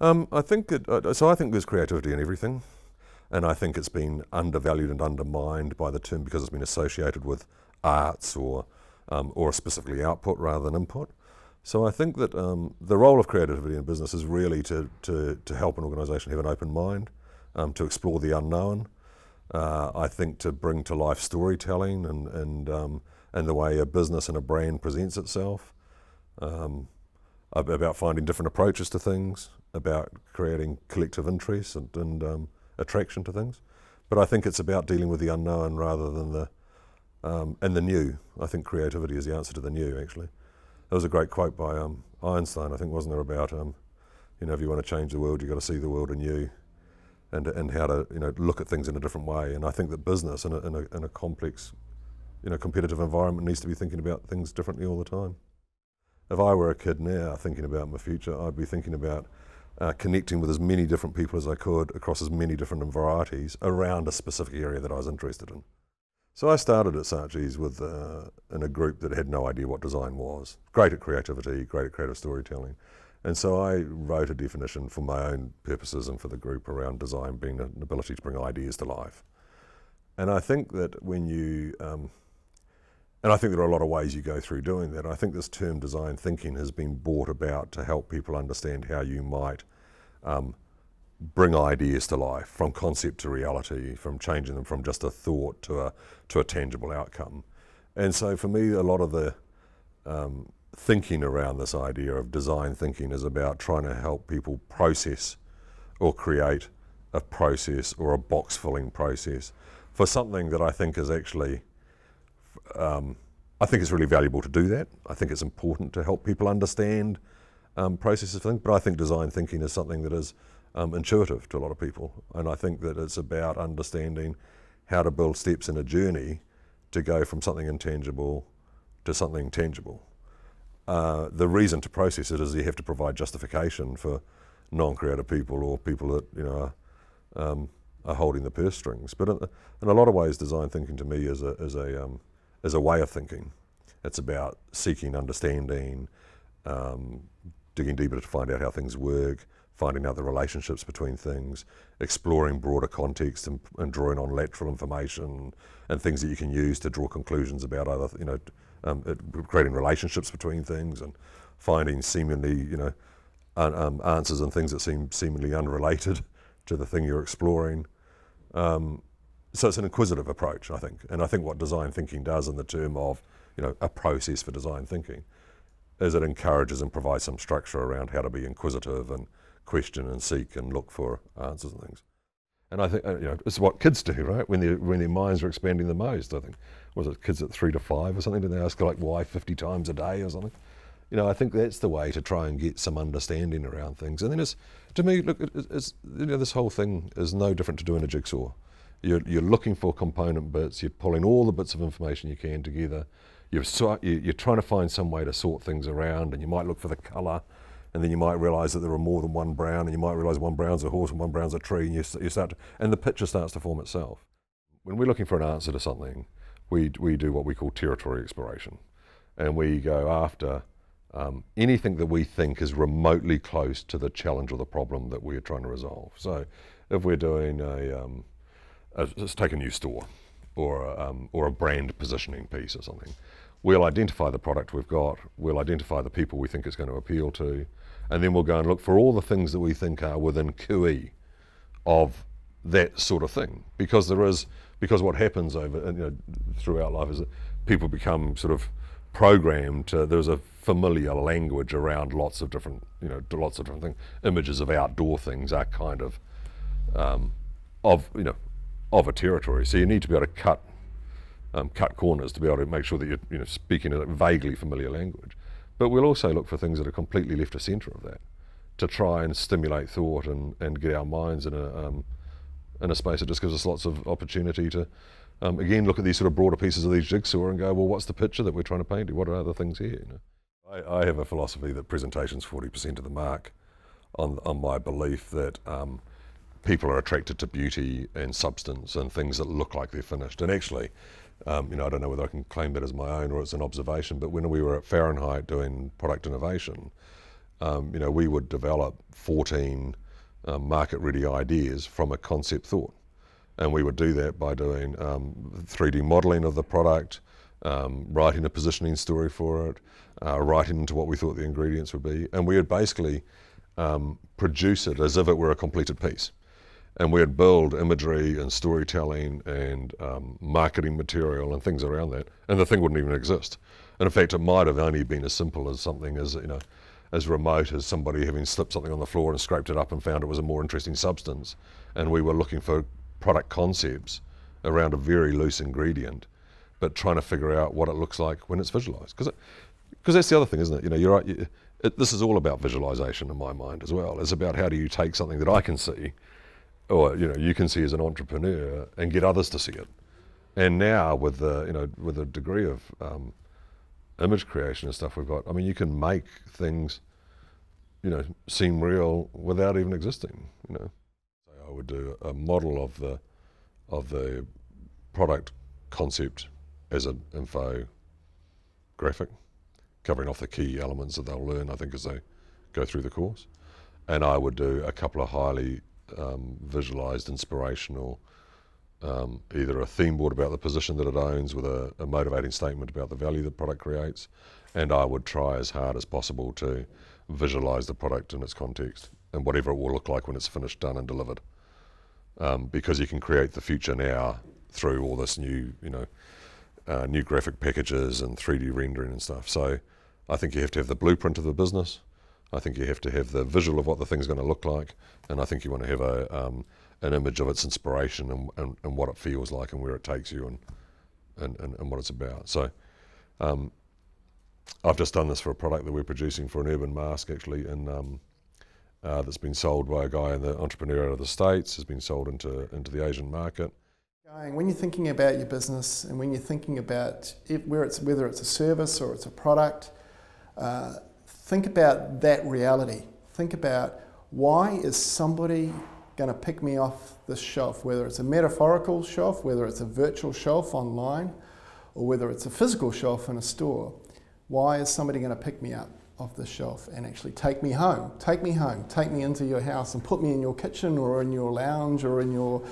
I think so I think there's creativity in everything, and I think it's been undervalued and undermined by the term because it's been associated with arts or specifically output rather than input. So I think that the role of creativity in business is really to help an organisation have an open mind, to explore the unknown. I think to bring to life storytelling and the way a business and a brand presents itself, about finding different approaches to things, about creating collective interest and attraction to things. But I think it's about dealing with the unknown rather than the new. I think creativity is the answer to the new, actually. There was a great quote by Einstein, I think, wasn't there, about if you want to change the world, you've got to see the world anew, and how to look at things in a different way. And I think that business in a complex, competitive environment needs to be thinking about things differently all the time. If I were a kid now thinking about my future, I'd be thinking about connecting with as many different people as I could across as many different varieties around a specific area that I was interested in. So I started at Saatchi's in a group that had no idea what design was. Great at creativity, great at creative storytelling. And so I wrote a definition for my own purposes and for the group around design being an ability to bring ideas to life. And I think that and I think there are a lot of ways you go through doing that. I think this term design thinking has been brought about to help people understand how you might bring ideas to life, from concept to reality, from changing them from just a thought to a tangible outcome. And so for me, a lot of the thinking around this idea of design thinking is about trying to help people process or create a process or a box-filling process for something that I think is actually I think it's really valuable to do that. I think it's important to help people understand processes of things, but I think design thinking is something that is intuitive to a lot of people. And I think that it's about understanding how to build steps in a journey to go from something intangible to something tangible. The reason to process it is you have to provide justification for non-creative people or people that are holding the purse strings. But in a lot of ways, design thinking to me is a way of thinking. It's about seeking understanding, digging deeper to find out how things work, finding out the relationships between things, exploring broader context and drawing on lateral information and things that you can use to draw conclusions about other, creating relationships between things and finding seemingly, answers and things that seem seemingly unrelated to the thing you're exploring. So it's an inquisitive approach, I think. And I think what design thinking does in the term of, a process for design thinking is it encourages and provides some structure around how to be inquisitive and question and seek and look for answers and things. And I think, it's what kids do, right? When their minds are expanding the most, I think. Was it kids at 3 to 5 or something? Did they ask like why 50 times a day or something? I think that's the way to try and get some understanding around things. And then to me, look, this whole thing is no different to doing a jigsaw. You're looking for component bits, you're pulling all the bits of information you can together, you're trying to find some way to sort things around, and you might look for the colour, and then you might realise that there are more than one brown, and you might realise one brown's a horse and one brown's a tree, and you start to, and the picture starts to form itself. When we're looking for an answer to something, we do what we call territory exploration, and we go after anything that we think is remotely close to the challenge or the problem that we're trying to resolve. So if we're doing let's take a new store or a brand positioning piece or something. We'll identify the product we've got, we'll identify the people we think it's going to appeal to, and then we'll go and look for all the things that we think are within QE of that sort of thing. Because what happens throughout life is that people become sort of programmed to, there's a familiar language around lots of different things. Images of outdoor things are kind of of a territory. So you need to be able to cut corners to be able to make sure that you're speaking a vaguely familiar language. But we'll also look for things that are completely left of centre of that, to try and stimulate thought and get our minds in a space that just gives us lots of opportunity to again look at these sort of broader pieces of these jigsaw and go, well, what's the picture that we're trying to paint? What are other things here? I have a philosophy that presentation's 40% of the mark, on my belief that people are attracted to beauty and substance and things that look like they're finished. And actually, I don't know whether I can claim that as my own or it's an observation, but when we were at Fahrenheit doing product innovation, you know, we would develop 14 market-ready ideas from a concept thought. And we would do that by doing 3D modelling of the product, writing a positioning story for it, writing into what we thought the ingredients would be, and we would basically produce it as if it were a completed piece. And we'd build imagery and storytelling and marketing material and things around that, and the thing wouldn't even exist. And in fact, it might have only been as simple as something as, you know, as remote as somebody having slipped something on the floor and scraped it up and found it was a more interesting substance. And we were looking for product concepts around a very loose ingredient, but trying to figure out what it looks like when it's visualized. Because that's the other thing, isn't it? You know, you're right. This is all about visualization in my mind as well. It's about how do you take something that I can see, or you know, you can see as an entrepreneur, and get others to see it. And now with the, you know, with the degree of image creation and stuff we've got, I mean, you can make things, you know, seem real without even existing. You know, so I would do a model of the product concept as an info graphic, covering off the key elements that they'll learn, I think, as they go through the course. And I would do a couple of highly visualized, inspirational, either a theme board about the position that it owns with a motivating statement about the value the product creates, and I would try as hard as possible to visualize the product in its context and whatever it will look like when it's finished, done and delivered. Because you can create the future now through all this new, you know, new graphic packages and 3D rendering and stuff. So I think you have to have the blueprint of the business. I think you have to have the visual of what the thing's going to look like, and I think you want to have an image of its inspiration and what it feels like and where it takes you and what it's about. So I've just done this for a product that we're producing for an urban mask, actually, and that's been sold by a guy in the entrepreneur out of the States, has been sold into the Asian market. When you're thinking about your business and when you're thinking about whether it's a service or it's a product, think about that reality. Think about, why is somebody going to pick me off this shelf, whether it's a metaphorical shelf, whether it's a virtual shelf online, or whether it's a physical shelf in a store. Why is somebody going to pick me up off this shelf and actually take me home? Take me home, take me into your house and put me in your kitchen or in your lounge or in your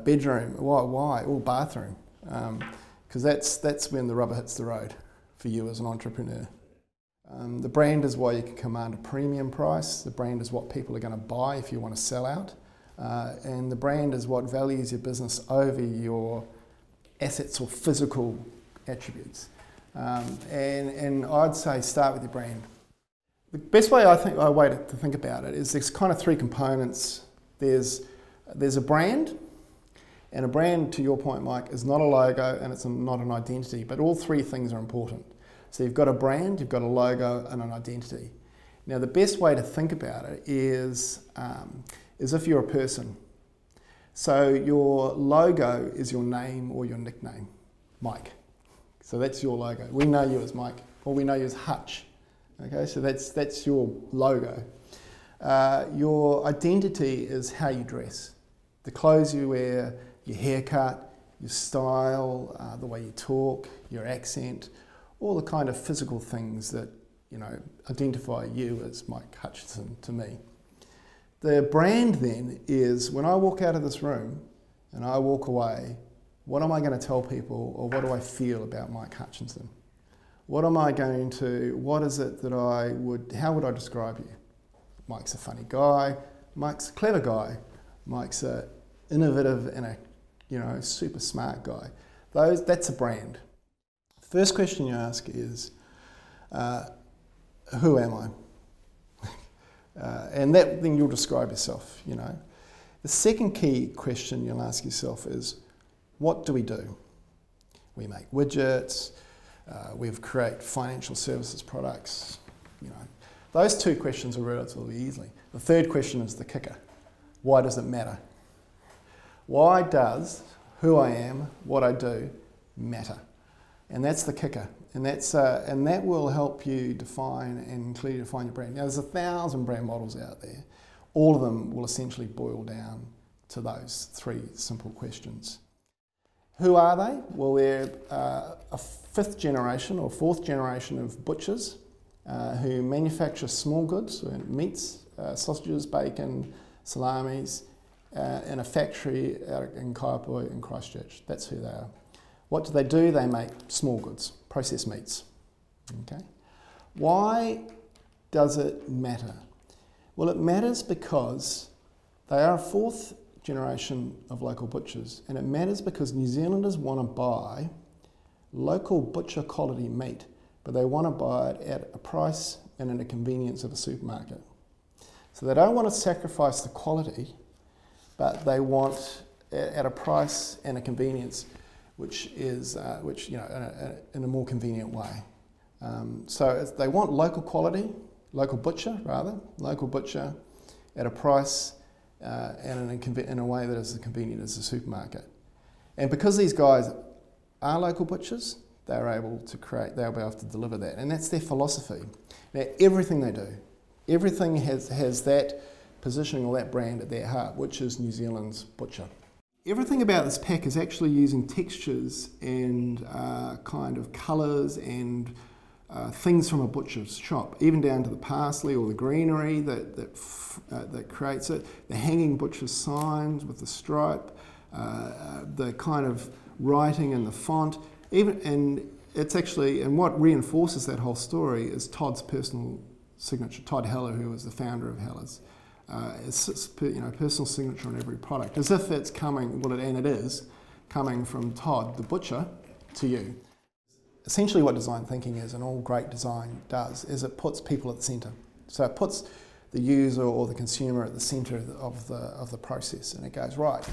bedroom. Why? Or bathroom. Because that's when the rubber hits the road for you as an entrepreneur. The brand is why you can command a premium price. The brand is what people are going to buy if you want to sell out. And the brand is what values your business over your assets or physical attributes. And I'd say start with your brand. The best way I way to think about it is there's kind of three components. There's a brand, and a brand, to your point, Mike, is not a logo and it's not an identity, but all three things are important. So you've got a brand, you've got a logo, and an identity. Now the best way to think about it is if you're a person. So your logo is your name or your nickname, Mike. So that's your logo. We know you as Mike, or we know you as Hutch. Okay, so that's your logo. Your identity is how you dress, the clothes you wear, your haircut, your style, the way you talk, your accent, all the kind of physical things that, you know, identify you as Mike Hutchinson to me. The brand then is, when I walk out of this room and I walk away, what am I going to tell people, or what do I feel about Mike Hutchinson? What is it that how would I describe you? Mike's a funny guy, Mike's a clever guy, Mike's an innovative and a, you know, super smart guy. That's a brand. First question you ask is, who am I? And then you'll describe yourself, you know. The second key question you'll ask yourself is, what do we do? We make widgets, we create financial services products, you know. Those two questions are relatively easy. The third question is the kicker. Why does it matter? Why does who I am, what I do, matter? And that's the kicker. And that will help you define and clearly define your brand. Now there's 1,000 brand models out there. All of them will essentially boil down to those three simple questions. Who are they? Well, they're a fifth generation or fourth generation of butchers who manufacture small goods, meats, sausages, bacon, salamis, in a factory out in Kaiapoi in Christchurch. That's who they are. What do? They make small goods, processed meats. Okay. Why does it matter? Well, it matters because they are a fourth generation of local butchers, and it matters because New Zealanders want to buy local butcher quality meat, but they want to buy it at a price and in a convenience of a supermarket. So they don't want to sacrifice the quality, but they want at a price and a convenience which is in a more convenient way. So they want local quality, local butcher at a price and in a way that is as convenient as a supermarket. And because these guys are local butchers, they'll be able to deliver that. And that's their philosophy. Now, everything they do, everything has that positioning or that brand at their heart, which is New Zealand's butcher. Everything about this pack is actually using textures and kind of colours and things from a butcher's shop, even down to the parsley or the greenery that creates it, the hanging butcher's signs with the stripe, the kind of writing and the font, and what reinforces that whole story is Todd's personal signature. Todd Heller, who was the founder of Heller's, personal signature on every product, as if it's coming, and it is coming from Todd, the butcher, to you. Essentially what design thinking is, and all great design does, is it puts people at the centre. So it puts the user or the consumer at the centre of the process, and it goes, right,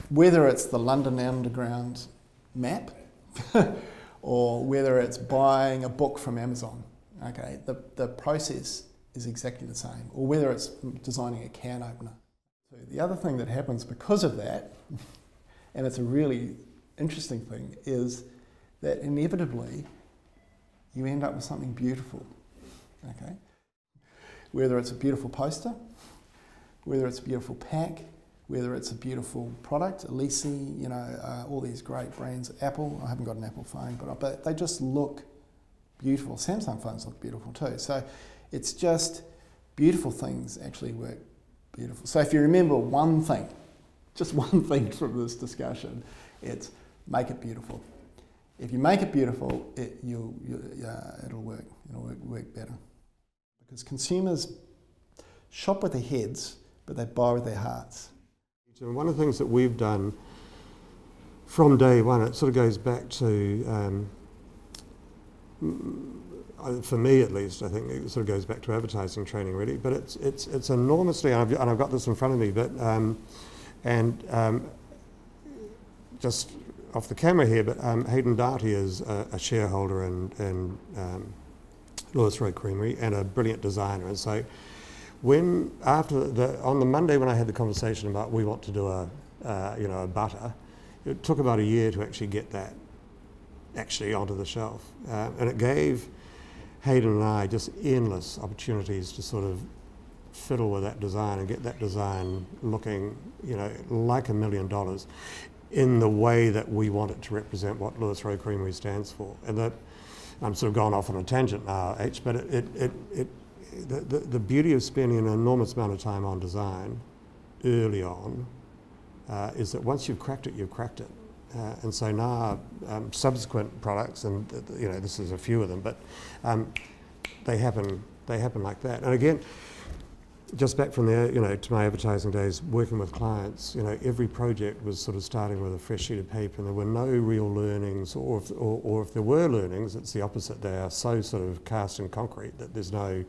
whether it's the London Underground map or whether it's buying a book from Amazon, okay, the process is exactly the same, or whether it's designing a can opener. So the other thing that happens because of that, and it's a really interesting thing, is that inevitably you end up with something beautiful, okay? Whether it's a beautiful poster, whether it's a beautiful pack, whether it's a beautiful product, Elise, all these great brands, Apple, I haven't got an Apple phone, but they just look beautiful. Samsung phones look beautiful too. So it's just beautiful things actually work beautiful. So if you remember one thing, just one thing from this discussion, it's make it beautiful. If you make it beautiful, it'll work. It'll work better. Because consumers shop with their heads, but they buy with their hearts. So one of the things that we've done from day one, it sort of goes back to, for me at least, I think it sort of goes back to advertising training really, but it's enormously, and I've got this in front of me, but just off the camera here, but Hayden Darty is a shareholder in Lewis Road Creamery and a brilliant designer. And so on the Monday when I had the conversation about we want to do a butter, it took about a year to actually get that onto the shelf. And it gave Hayden and I just endless opportunities to sort of fiddle with that design and get that design looking, like $1 million. In the way that we want it to represent what Lewis Road Creamery stands for. And that, I'm sort of gone off on a tangent now, but the beauty of spending an enormous amount of time on design early on is that once you've cracked it, you've cracked it. And so now subsequent products, and this is a few of them, but they happen like that. And again, just back from there, to my advertising days, working with clients, every project was sort of starting with a fresh sheet of paper, and there were no real learnings, or if there were learnings, it's the opposite. They are so sort of cast in concrete that there's no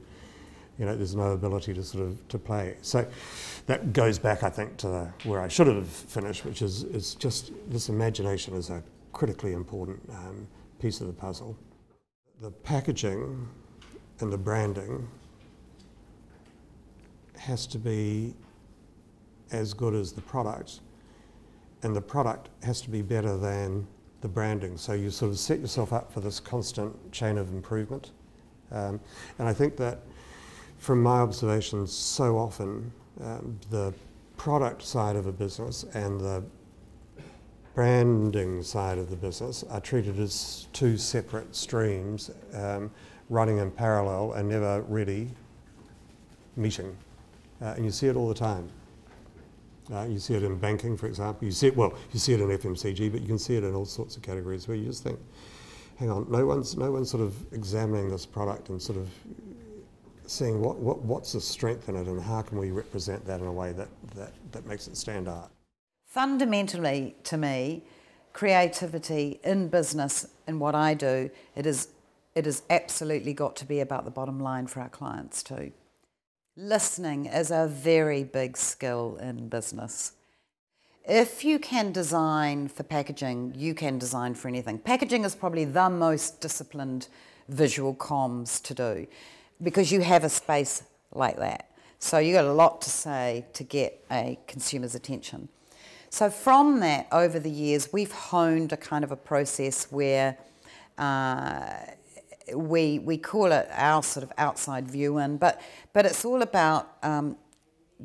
ability to sort of to play. So that goes back, I think, to where I should have finished, which is just this imagination is a critically important piece of the puzzle. The packaging and the branding has to be as good as the product, and the product has to be better than the branding. So you sort of set yourself up for this constant chain of improvement. And I think that from my observations, so often the product side of a business and the branding side of the business are treated as two separate streams running in parallel and never really meeting. And you see it all the time. You see it in banking, for example. You see it in FMCG, but you can see it in all sorts of categories where you just think, hang on, no one's sort of examining this product and sort of seeing what's the strength in it and how can we represent that in a way that makes it stand out. Fundamentally, to me, creativity in business, in what I do, it is absolutely got to be about the bottom line for our clients too. Listening is a very big skill in business. If you can design for packaging, you can design for anything. Packaging is probably the most disciplined visual comms to do because you have a space like that. So you've got a lot to say to get a consumer's attention. So from that, over the years, we've honed a kind of a process where we call it our sort of outside view in, but it's all about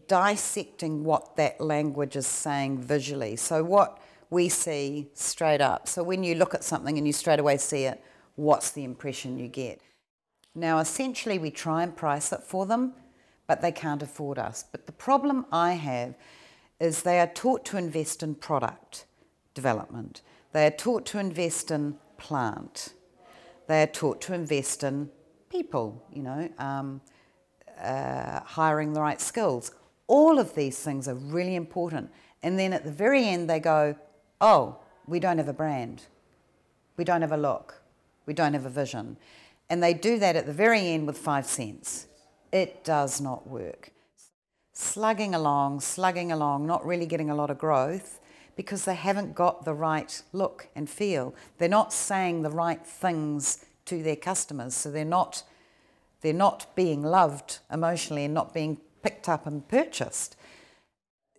dissecting what that language is saying visually. So what we see straight up. So when you look at something and you straight away see it, what's the impression you get? Now, essentially, we try and price it for them, but they can't afford us. But the problem I have is they are taught to invest in product development. They are taught to invest in plant. They are taught to invest in people, you know, hiring the right skills. All of these things are really important. And then at the very end they go, oh, we don't have a brand. We don't have a look. We don't have a vision. And they do that at the very end with 5 cents. It does not work. Slugging along, not really getting a lot of growth because they haven't got the right look and feel. They're not saying the right things to their customers, so they're not being loved emotionally and not being picked up and purchased.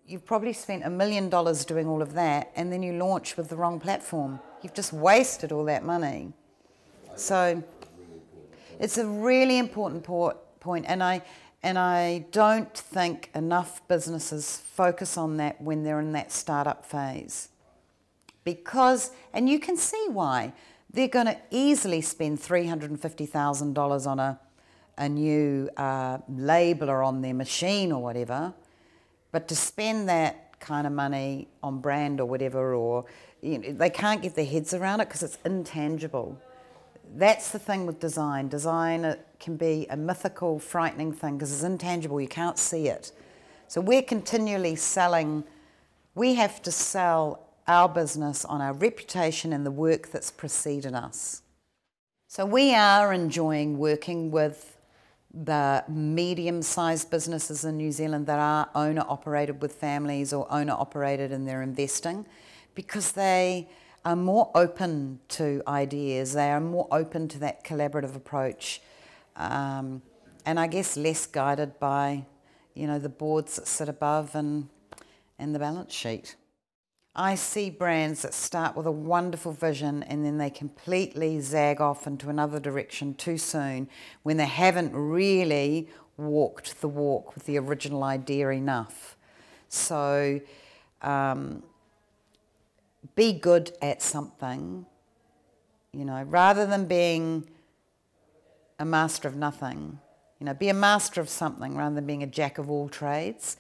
You've probably spent $1 million doing all of that and then you launch with the wrong platform. You've just wasted all that money. So it's a really important point, and I don't think enough businesses focus on that when they're in that startup phase. Because, and you can see why, they're going to easily spend $350,000 on a new labeler on their machine or whatever, but to spend that kind of money on brand or whatever, or you know, they can't get their heads around it because it's intangible. That's the thing with design. Design can be a mythical, frightening thing because it's intangible, you can't see it. So we're continually selling, we have to sell our business on our reputation and the work that's preceded us. So we are enjoying working with the medium-sized businesses in New Zealand that are owner-operated with families or owner-operated in their investing because they are more open to ideas, they are more open to that collaborative approach, and I guess less guided by, you know, the boards that sit above and the balance sheet. I see brands that start with a wonderful vision and then they completely zag off into another direction too soon when they haven't really walked the walk with the original idea enough. So be good at something, you know, rather than being a master of nothing. You know, be a master of something rather than being a jack of all trades.